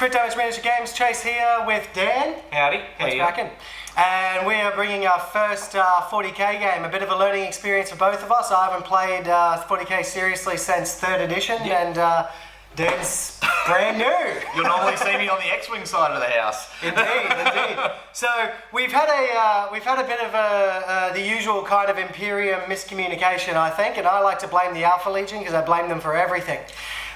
Crit Damage Miniature Games. Chase here with Dan. Howdy. What's cracking? And we are bringing our first 40k game. A bit of a learning experience for both of us. I haven't played 40k seriously since 3rd edition, and Dan's brand new. You'll normally see me on the X-Wing side of the house. Indeed. So we've had a bit of the usual kind of imperium miscommunication, I think, and I like to blame the Alpha Legion because I blame them for everything.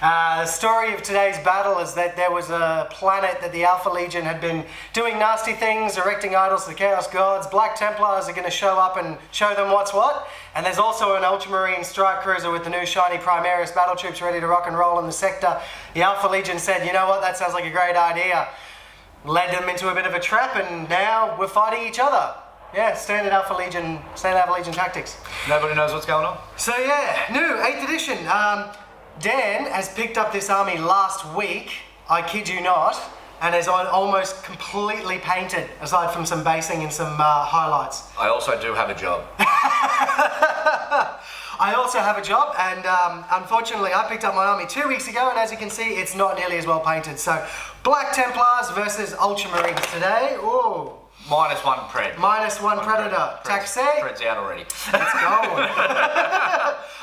The story of today's battle is that there was a planet that the Alpha Legion had been doing nasty things, erecting idols to the Chaos Gods. Black Templars are going to show up and show them what's what. And there's also an Ultramarine strike cruiser with the new shiny Primaris battle troops ready to rock and roll in the sector. The Alpha Legion said, you know what, that sounds like a great idea. Led them into a bit of a trap, and now we're fighting each other. Yeah, standard Alpha Legion tactics. Nobody knows what's going on. So yeah, new 8th edition. Dan has picked up this army last week, I kid you not, and is almost completely painted, aside from some basing and some highlights. I also do have a job. I also have a job, and unfortunately I picked up my army 2 weeks ago, and as you can see, it's not nearly as well painted. So, Black Templars versus Ultramarines today. Ooh. -1 pred. -1 Predator. Taxi. Pred's out already. Let's go.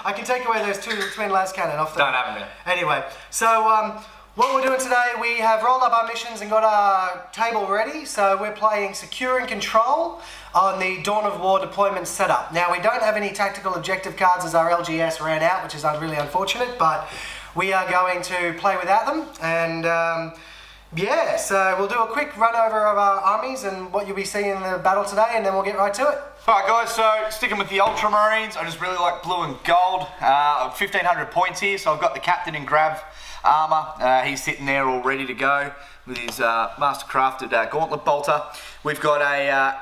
I can take away those two twin las cannon off the... Don't have them. Anyway, so what we're doing today, we have rolled up our missions and got our table ready. So we're playing Secure and Control on the Dawn of War deployment setup. Now, we don't have any tactical objective cards as our LGS ran out, which is really unfortunate, but we are going to play without them. And yeah, so we'll do a quick run over of our armies and what you'll be seeing in the battle today, and then we'll get right to it. Alright guys, so sticking with the Ultramarines, I just really like blue and gold. 1,500 points here, so I've got the captain in grav armour. He's sitting there all ready to go with his master-crafted gauntlet bolter. We've got a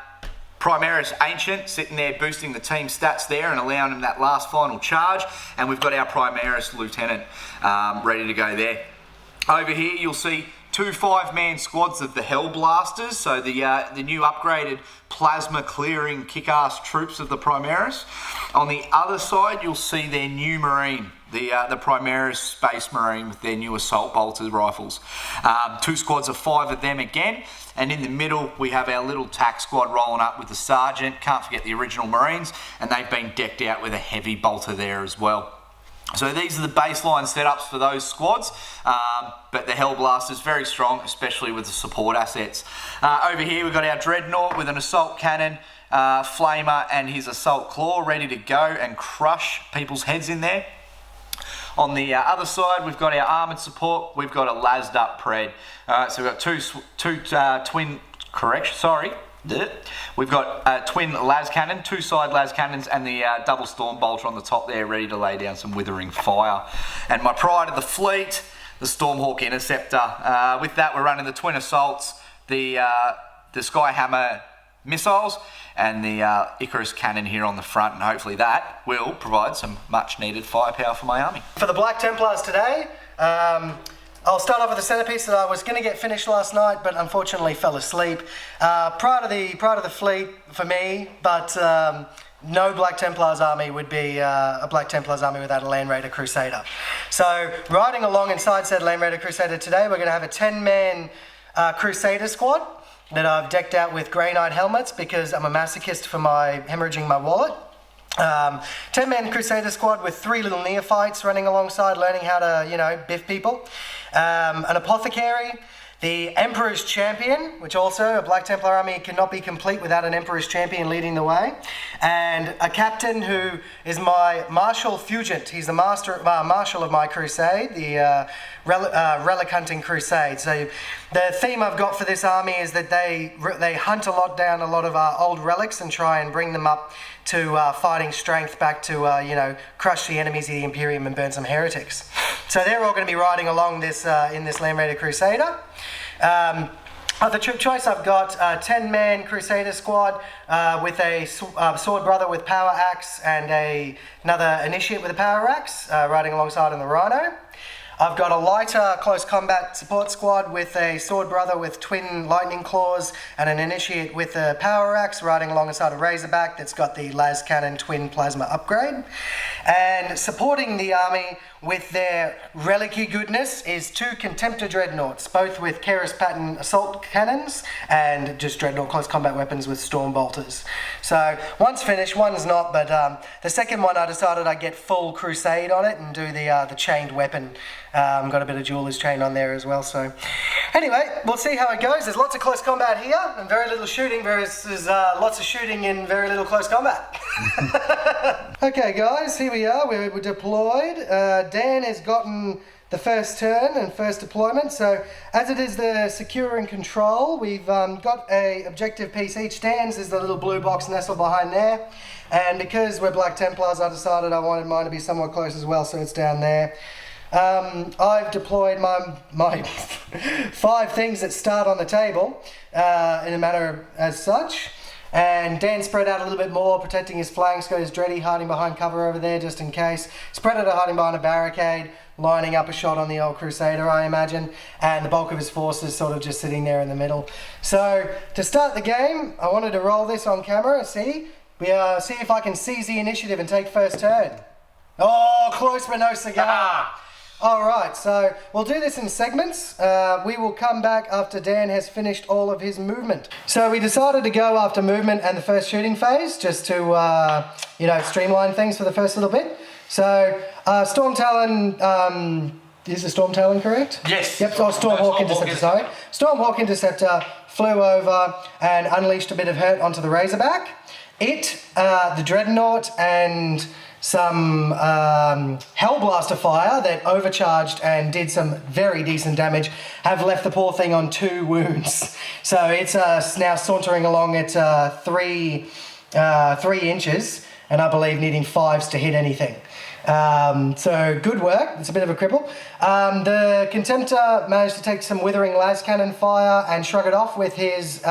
Primaris Ancient sitting there boosting the team stats there and allowing him that last final charge. And we've got our Primaris Lieutenant ready to go there. Over here you'll see 2 5-man squads of the Hellblasters, so the new upgraded plasma clearing kick-ass troops of the Primaris. On the other side, you'll see their new Marine, the Primaris Space Marine with their new assault bolter rifles. 2 squads of 5 of them again, and in the middle we have our little tack squad rolling up with the Sergeant. Can't forget the original Marines, and they've been decked out with a heavy bolter there as well. So these are the baseline setups for those squads, but the Hellblasters very strong, especially with the support assets. Over here we've got our Dreadnought with an assault cannon, flamer and his assault claw ready to go and crush people's heads in there. On the other side we've got our armoured support, we've got a lased up pred. So we've got we've got a twin las cannon, 2 side las cannons, and the double storm bolter on the top there, ready to lay down some withering fire. And my pride of the fleet, the Stormhawk Interceptor. With that, we're running the twin assaults, the Skyhammer missiles, and the Icarus cannon here on the front, and hopefully that will provide some much needed firepower for my army. For the Black Templars today, I'll start off with the centerpiece that I was going to get finished last night, but unfortunately fell asleep. Proud of the fleet for me, but no Black Templars army would be a Black Templars army without a Land Raider Crusader. So riding along inside said Land Raider Crusader today, we're going to have a 10-man Crusader squad that I've decked out with Grey Knight helmets because I'm a masochist for hemorrhaging my wallet. 10-man Crusader squad with 3 little neophytes running alongside, learning how to, biff people. An Apothecary, the Emperor's Champion, which also a Black Templar army cannot be complete without an Emperor's Champion leading the way, and a captain who is my Martial Fugent. He's the marshal of my crusade, the relic hunting crusade. So the theme I've got for this army is that they hunt down a lot of old relics and try and bring them up to fighting strength back to crush the enemies of the Imperium and burn some heretics. So they're all going to be riding along this in this Land Raider Crusader. Other troop choice, I've got a 10-man Crusader squad with a Sword Brother with Power Axe and another Initiate with a Power Axe riding alongside in the Rhino. I've got a lighter close combat support squad with a Sword Brother with twin lightning claws and an Initiate with a Power Axe riding alongside a Razorback that's got the las cannon twin plasma upgrade. And supporting the army with their relic-y goodness is 2 Contemptor Dreadnoughts, both with Keras pattern assault cannons and just Dreadnought close combat weapons with storm bolters. So one's finished, one's not, but the second one I decided I'd get full crusade on it and do the chained weapon. Got a bit of jeweler's chain on there as well. So anyway, we'll see how it goes. There's lots of close combat here and very little shooting versus lots of shooting in very little close combat. Okay guys, here we are, we're deployed. Dan has gotten the first turn and first deployment, so as it is the secure and control, we've got a objective piece each. Dan's is the little blue box nestled behind there, and because we're Black Templars, I decided I wanted mine to be somewhat close as well, so it's down there. I've deployed my 5 things that start on the table in a manner as such. And Dan spread out a little bit more, protecting his flanks, got his Dreddy hiding behind cover over there just in case. Spreader hiding behind a barricade, lining up a shot on the old Crusader, I imagine. And the bulk of his forces sort of just sitting there in the middle. So, to start the game, I wanted to roll this on camera, see if I can seize the initiative and take first turn. Oh, close but no cigar. Alright, so we'll do this in segments. We will come back after Dan has finished all of his movement. So we decided to go after movement and the first shooting phase, just to, streamline things for the first little bit. So, Storm Talon, is the Storm Talon correct? Yes. Yep, Stormhawk Interceptor, sorry. Stormhawk Interceptor flew over and unleashed a bit of hurt onto the Razorback. The Dreadnought and some Hellblaster fire that overcharged and did some very decent damage have left the poor thing on 2 wounds. So it's now sauntering along at 3 inches, and I believe needing 5s to hit anything. So good work. It's a bit of a cripple. The Contemptor managed to take some withering las cannon fire and shrug it off with his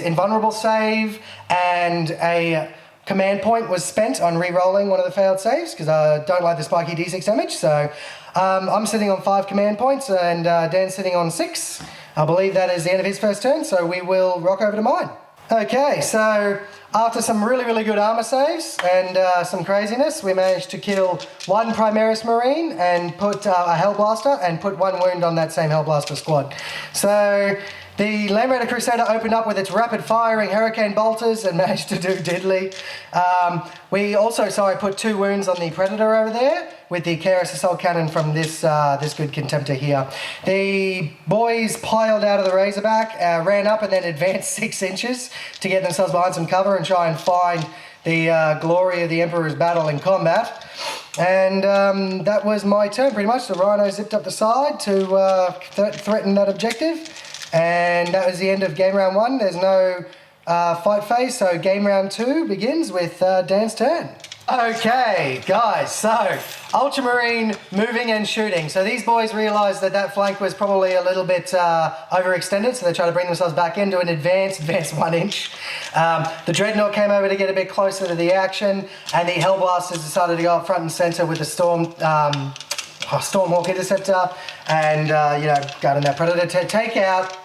invulnerable save, and a command point was spent on re-rolling one of the failed saves because I don't like the spiky d6 damage. So I'm sitting on 5 command points and Dan's sitting on 6. I believe that is the end of his first turn, so we will rock over to mine. Okay, so after some really good armor saves and some craziness, we managed to kill 1 Primaris Marine and put a Hellblaster and put 1 wound on that same Hellblaster squad. So the Land Raider Crusader opened up with its rapid firing Hurricane Bolters and managed to do diddly. We also put 2 wounds on the Predator over there with the Keras Assault Cannon from this good Contemptor here. The boys piled out of the Razorback, ran up and then advanced 6 inches to get themselves behind some cover and try and find the glory of the Emperor's battle in combat. And that was my turn pretty much. The Rhino zipped up the side to threaten that objective. And that was the end of game round 1. There's no fight phase, so game round 2 begins with Dan's turn. Okay, guys, so Ultramarine moving and shooting. So these boys realised that flank was probably a little bit overextended, so they tried to bring themselves back into an advance 1 inch. The Dreadnought came over to get a bit closer to the action, and the Hellblasters decided to go up front and centre with the Stormhawk Interceptor and, guarding that Predator to take out.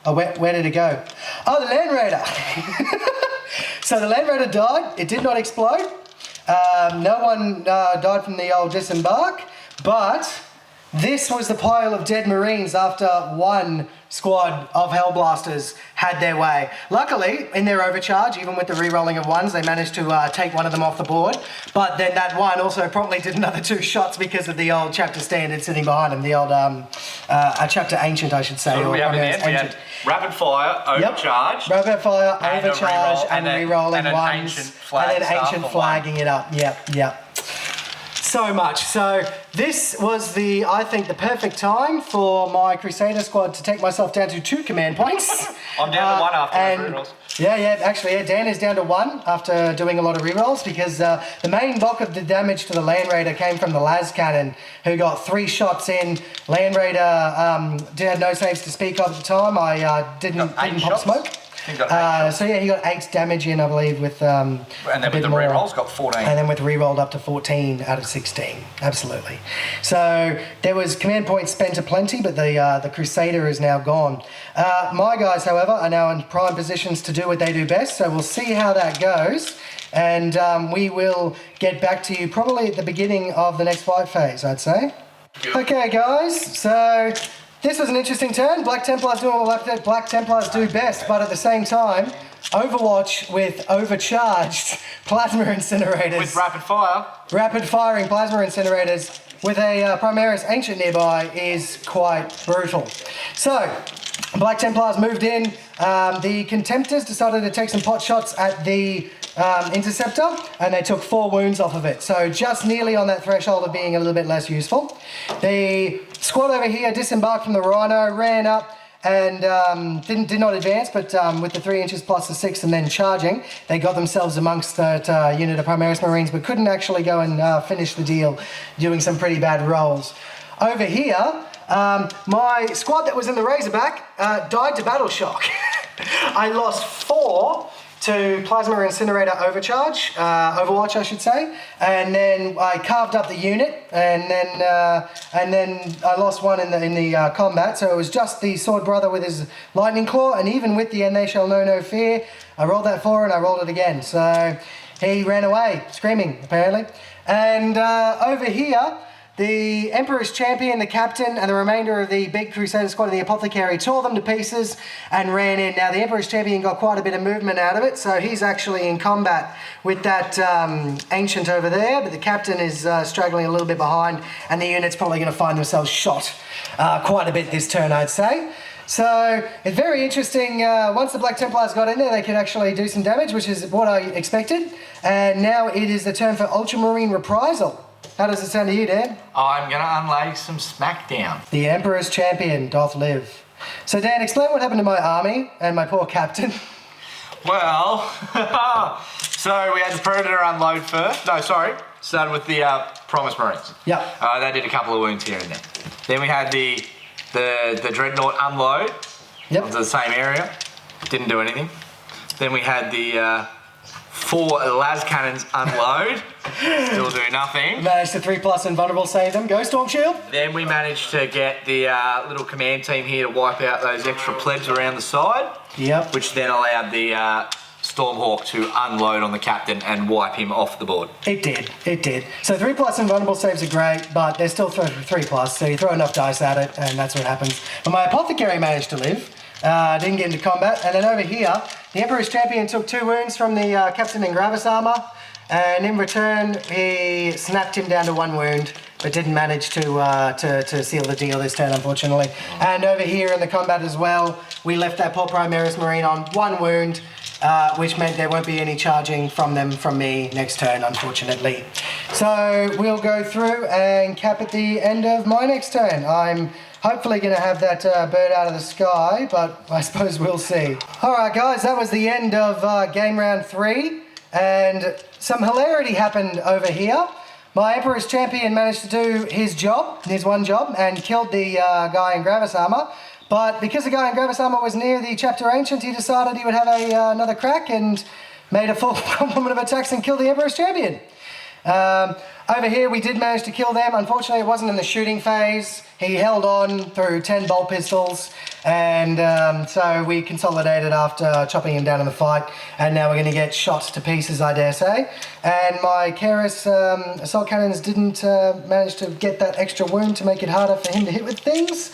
Where did it go? Oh, the Land Raider. So the Land Raider died. It did not explode. No one died from the old disembark, but this was the pile of dead Marines after 1 squad of Hellblasters had their way. Luckily, in their overcharge, even with the re-rolling of 1s, they managed to take one of them off the board. But then that 1 also probably did another 2 shots because of the old Chapter Standard sitting behind him. The old, Chapter Ancient, I should say. So we have in the end, we had rapid fire, overcharge. Yep. Rapid fire, overcharge, and re-rolling and 1s. And then ancient flagging it up. Yep. So much. So this was I think the perfect time for my Crusader squad to take myself down to 2 command points. I'm down to 1 after the rerolls. Yeah, Dan is down to 1 after doing a lot of rerolls because the main bulk of the damage to the Land Raider came from the las cannon, who got 3 shots in. Land Raider had no saves to speak of at the time. I didn't pop smoke. He got 8 so yeah, he got 8 damage in, I believe, with and then with the rerolls, got 14. And then with rerolled up to 14 out of 16. Absolutely. So there was command points spent aplenty, but the Crusader is now gone. My guys, however, are now in prime positions to do what they do best. So we'll see how that goes. And we will get back to you probably at the beginning of the next fight phase, I'd say. Okay, guys. So this was an interesting turn. Black Templars doing what Black Templars do best, but at the same time, Overwatch with overcharged plasma incinerators. With rapid fire. Rapid firing plasma incinerators with a Primaris Ancient nearby is quite brutal. So, Black Templars moved in. The Contemptors decided to take some pot shots at the Interceptor, and they took 4 wounds off of it. So just nearly on that threshold of being a little bit less useful. The squad over here disembarked from the Rhino, ran up, and did not advance, but with the 3 inches plus the 6 and then charging, they got themselves amongst that unit of Primaris Marines, but couldn't actually go and finish the deal, doing some pretty bad rolls. Over here, my squad that was in the Razorback died to battle shock. I lost 4 to Plasma Incinerator Overwatch, I should say, and then I carved up the unit, and then I lost 1 in the combat. So it was just the Sword Brother with his Lightning Claw, and even with the "And They Shall Know No Fear," I rolled that 4 and I rolled it again. So he ran away screaming, apparently. And over here, the Emperor's Champion, the Captain, and the remainder of the big Crusader squad and the Apothecary tore them to pieces and ran in. Now, the Emperor's Champion got quite a bit of movement out of it, so he's actually in combat with that Ancient over there, but the Captain is struggling a little bit behind, and the unit's probably going to find themselves shot quite a bit this turn, I'd say. So, it's very interesting. Once the Black Templars got in there, they could actually do some damage, which is what I expected. And now it is the turn for Ultramarine Reprisal. How does it sound to you, Dan? I'm going to unlay some smackdown. The Emperor's Champion doth live. So, Dan, explain what happened to my army and my poor captain. Well, so we had the Predator unload first. No, sorry. Started with the Promise Marines. Yep. They did a couple of wounds here and there. Then we had the Dreadnought unload. Yep. Onto the same area. Didn't do anything. Then we had the 4 las cannons unload. Still do nothing. Managed to 3+ invulnerable save them. Go Storm Shield. Then we managed to get the little command team here to wipe out those extra plebs around the side. Yep. Which then allowed the Stormhawk to unload on the captain and wipe him off the board. It did. So 3+ invulnerable saves are great, but they're still 3+, so you throw enough dice at it, and that's what happens. But my Apothecary managed to live. Didn't get into combat. And then over here, the Emperor's Champion took 2 wounds from the Captain in Gravis armor, and in return, he snapped him down to 1 wound, but didn't manage to seal the deal this turn, unfortunately. And over here in the combat as well, we left that poor Primaris Marine on 1 wound, which meant there won't be any charging from me next turn, unfortunately. So we'll go through and cap at the end of my next turn. I'm hopefully going to have that bird out of the sky, but I suppose we'll see. Alright guys, that was the end of game round 3, and some hilarity happened over here. My Emperor's Champion managed to do his one job, and killed the guy in Gravis armor. But because the guy in Gravis armor was near the Chapter Ancient, he decided he would have another crack and made a full complement of attacks and killed the Emperor's Champion. Over here we did manage to kill them. Unfortunately it wasn't in the shooting phase. He held on through 10 bolt pistols, and so we consolidated after chopping him down in the fight, and now we're going to get shot to pieces, I dare say. And my Keras assault cannons didn't manage to get that extra wound to make it harder for him to hit with things.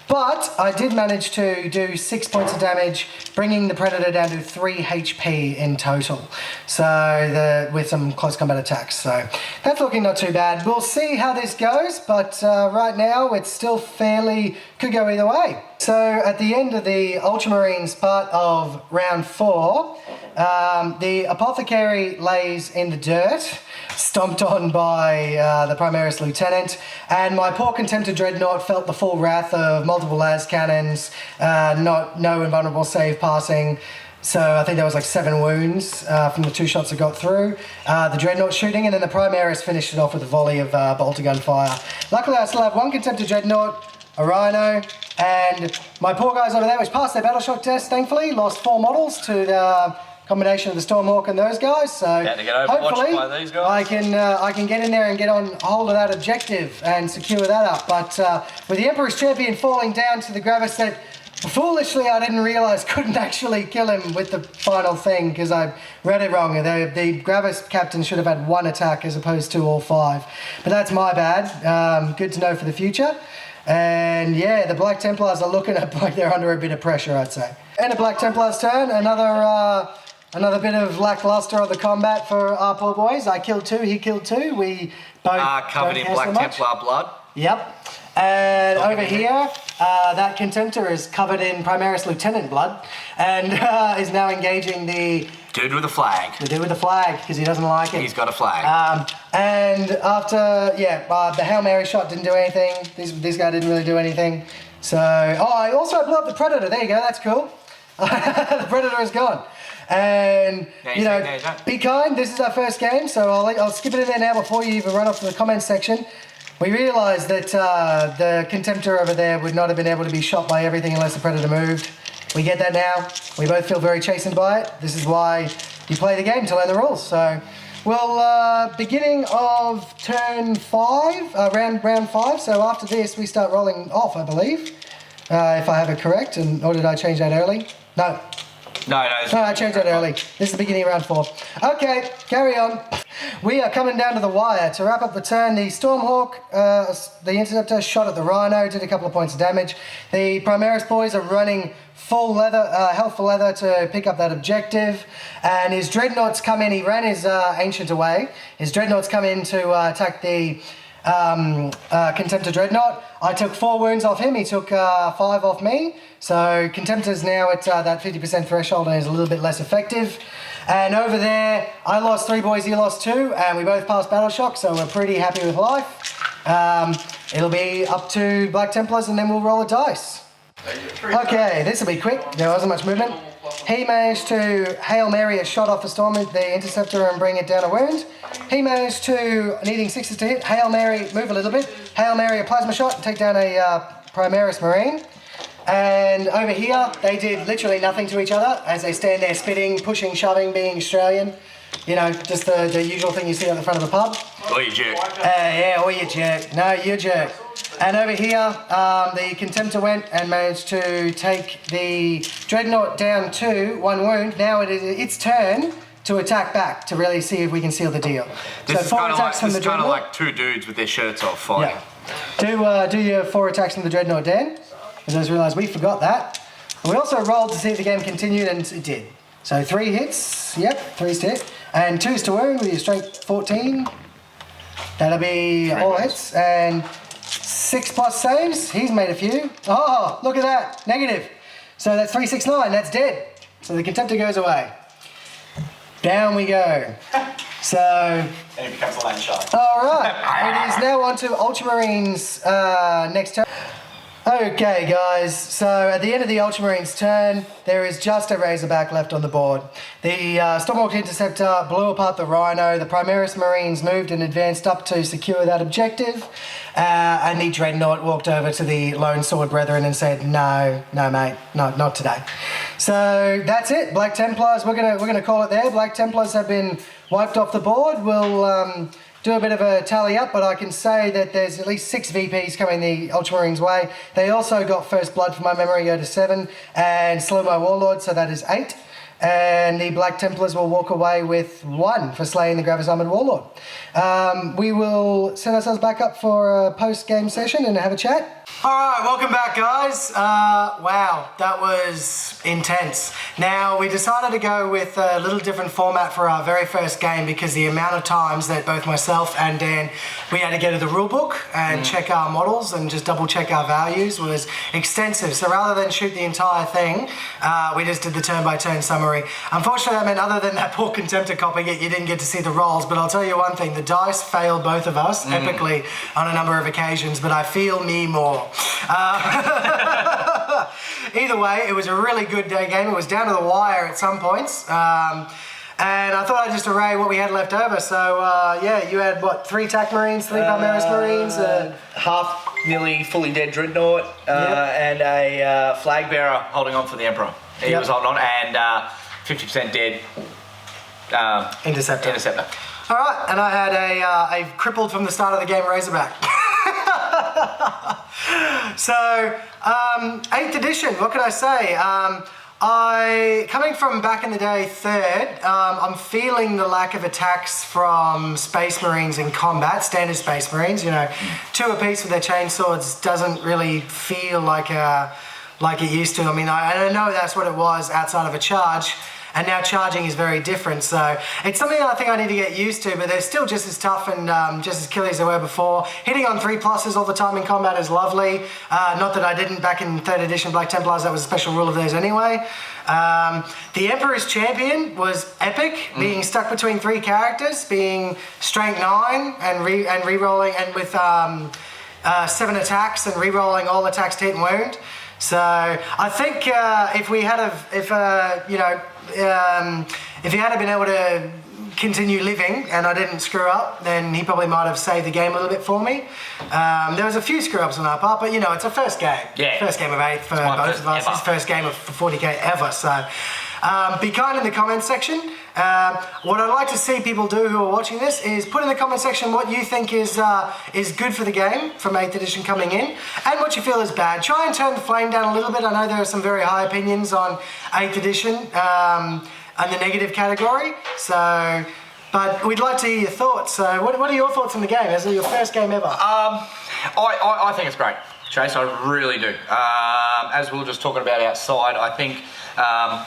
But I did manage to do 6 points of damage, bringing the Predator down to 3 HP in total. So with some close combat attacks. So that's looking not too bad. We'll see how this goes, but right now it's still could go either way. So at the end of the Ultramarines part of round 4, the Apothecary lays in the dirt, stomped on by the Primaris Lieutenant, and my poor Contemptor Dreadnought felt the full wrath of multiple las cannons, no invulnerable save passing. So I think there was like 7 wounds from the 2 shots that got through. The Dreadnought shooting, and then the Primaris finished it off with a volley of bolter gun fire. Luckily I still have 1 Contemptor Dreadnought, a Rhino, And my poor guys over there, which passed their battle shock test, thankfully, lost 4 models to the combination of the Stormhawk and those guys. So hopefully I can get in there and get on hold of that objective and secure that up. But with the Emperor's Champion falling down to the Gravis that foolishly I didn't realise couldn't actually kill him with the final thing because I read it wrong. The Gravis captain should have had 1 attack as opposed to all 5. But that's my bad. Good to know for the future. And yeah, the Black Templars are looking like they're under a bit of pressure, I'd say. And a Black Templar's turn, another bit of lackluster of the combat for our poor boys. I killed 2, he killed 2. We both covered in Black Templar blood. Yep. And over here, that Contemptor is covered in Primaris Lieutenant blood and is now engaging the dude with the flag. The dude with the flag, because he doesn't like it. He's got a flag. And after, the Hail Mary shot didn't do anything. This guy didn't really do anything. So, I also blew up the Predator. There you go, that's cool. The Predator is gone. And, be kind. This is our first game, so I'll skip it in there now before you even run off to the comments section. We realised that the Contemptor over there would not have been able to be shot by everything unless the Predator moved. We get that now. We both feel very chastened by it. This is why you play the game, to learn the rules. So, beginning of turn 5, round 5. So after this, we start rolling off, I believe, if I have it correct. Or did I change that early? No. No, I changed that early. This is the beginning of round 4. Okay, carry on. We are coming down to the wire. To wrap up the turn, the Stormhawk, the Interceptor, shot at the Rhino, did a couple of points of damage. The Primaris boys are running full leather, health for leather to pick up that objective. And his Dreadnoughts come in. He ran his Ancient away. His Dreadnoughts come in to attack the Contemptor Dreadnought. I took 4 wounds off him, he took 5 off me. So Contemptor's now at that 50% threshold and is a little bit less effective. And over there, I lost 3 boys, he lost 2, and we both passed battle shock, so we're pretty happy with life. It'll be up to Black Templars and then we'll roll a dice. Okay, this will be quick, there wasn't much movement. He managed to Hail Mary a shot off the Interceptor and bring it down a wound. He managed to, needing 6s to hit, Hail Mary, move a little bit, Hail Mary a plasma shot and take down a Primaris Marine. And over here, they did literally nothing to each other as they stand there spitting, pushing, shoving, being Australian. You know, just the usual thing you see at the front of the pub. Or you jerk. Or you jerk. No, you jerk. And over here, the Contemptor went and managed to take the Dreadnought down to 1 wound. Now it is its turn to attack back to really see if we can seal the deal. This is kind of like 2 dudes with their shirts off fighting. Yeah. Do your 4 attacks from the Dreadnought, Dan. I just realised we forgot that. And we also rolled to see if the game continued, and it did. So 3 hits, 3's to hit, and 2's to wound with your strength 14. That'll be all hits, and 6 plus saves. He's made a few. Oh, look at that, negative. So that's 3, 6, 9, that's dead. So the Contemptor goes away. Down we go. So. And it becomes a land shark. Alright, it is now on to Ultramarines next turn. Okay guys, so at the end of the Ultramarines turn, there is just a Razorback left on the board. The Stormhawk Interceptor blew apart the Rhino, the Primaris Marines moved and advanced up to secure that objective, and the Dreadnought walked over to the Lone Sword Brethren and said, no mate, not today. So that's it, Black Templars, we're gonna call it there. Black Templars have been wiped off the board. We'll do a bit of a tally up, but I can say that there's at least 6 VPs coming the Ultramarines' way. They also got First Blood from my memory, go to 7, and Slow My Warlord, so that is 8. And the Black Templars will walk away with 1 for slaying the Gravis Armoured Warlord. We will set ourselves back up for a post-game session and have a chat. Alright, welcome back guys. Wow, that was intense. Now, we decided to go with a little different format for our very first game because the amount of times that both myself and Dan, we had to go to the rulebook and check our models and just double check our values was extensive. So rather than shoot the entire thing, we just did the turn-by-turn summary. Unfortunately, that meant other than that poor Contemptor copying it, you didn't get to see the rolls, but I'll tell you one thing, the dice failed both of us epically on a number of occasions, but I feel me more. Either way, it was a really good game. It was down to the wire at some points. And I thought I'd just array what we had left over. So, yeah, you had, what, 3 TAC Marines, 3 Primaris Marines? Half nearly fully dead dreadnought, and a flag bearer holding on for the Emperor. He was holding on, and 50% dead Interceptor. Interceptor. All right, and I had a crippled from the start of the game Razorback. So, 8th edition, what can I say? Coming from back in the day, 3rd, I'm feeling the lack of attacks from Space Marines in combat, standard Space Marines, you know, 2 apiece with their chainswords doesn't really feel like it used to. I mean, I know that's what it was outside of a charge, and now charging is very different, so it's something that I think I need to get used to, but they're still just as tough and just as killy as they were before. Hitting on 3+ all the time in combat is lovely. Not that I didn't back in 3rd edition Black Templars, that was a special rule of theirs anyway. The Emperor's Champion was epic, being stuck between 3 characters, being strength 9 and re-rolling, and with 7 attacks and re-rolling all attacks to hit and wound. So I think if he had been able to continue living and I didn't screw up, then he probably might have saved the game a little bit for me. There was a few screw ups on our part, but you know, it's a first game. Yeah. First game of 8th for both of us. It's first game of 40k ever. So be kind in the comments section. What I'd like to see people do who are watching this is put in the comment section what you think is good for the game from 8th edition coming in, and what you feel is bad. Try and turn the flame down a little bit. I know there are some very high opinions on 8th edition and the negative category, so, but we'd like to hear your thoughts. So what are your thoughts on the game? Is it your first game ever? I think it's great, Chase, I really do. As we were just talking about outside, I think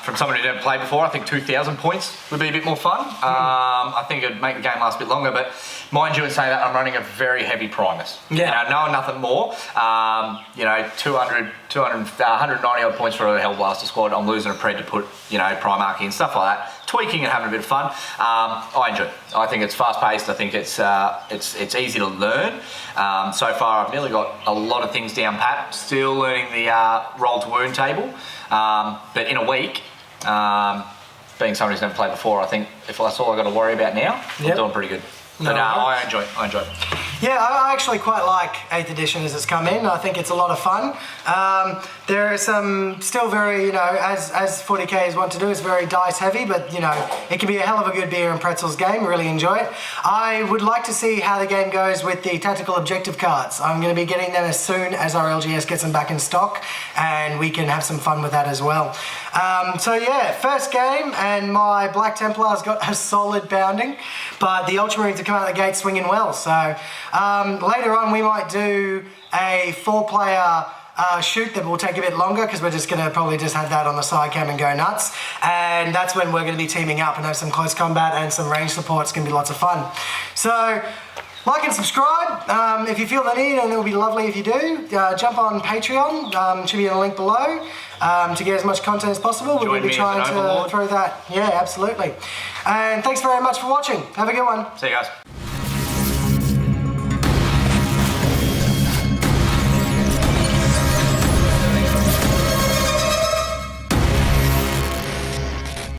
from someone who didn't play before, I think 2,000 points would be a bit more fun. I think it'd make the game last a bit longer, but mind you in saying that, I'm running a very heavy Primus. Yeah. You know, knowing nothing more, you know, 190 odd points for a Hellblaster squad. I'm losing a Pred to put, you know, Primarchy and stuff like that. Tweaking and having a bit of fun. I enjoy it. I think it's fast paced. I think it's easy to learn. So far, I've nearly got a lot of things down pat. Still learning the roll to wound table. But in a week, being someone who's never played before, I think if that's all I've got to worry about now, I'm doing pretty good. But I enjoy it. Yeah, I actually quite like 8th edition as it's come in. I think it's a lot of fun. There are some still very, you know, as 40k is want to do, it's very dice heavy, but you know, it can be a hell of a good beer and pretzels game. Really enjoy it. I would like to see how the game goes with the tactical objective cards. I'm going to be getting them as soon as our LGS gets them back in stock, and we can have some fun with that as well. So yeah, first game, and my Black Templars got a solid pounding, but the Ultramarines have come out of the gate swinging well. So later on we might do a 4-player shoot that will take a bit longer, because we're just going to probably just have that on the side cam and go nuts, and that's when we're going to be teaming up and have some close combat and some range support. It's going to be lots of fun. So like and subscribe if you feel the need, and it will be lovely if you do. Jump on Patreon, should be in a link below, to get as much content as possible. We're going to be trying to throw that. Yeah, absolutely. And thanks very much for watching. Have a good one. See you guys.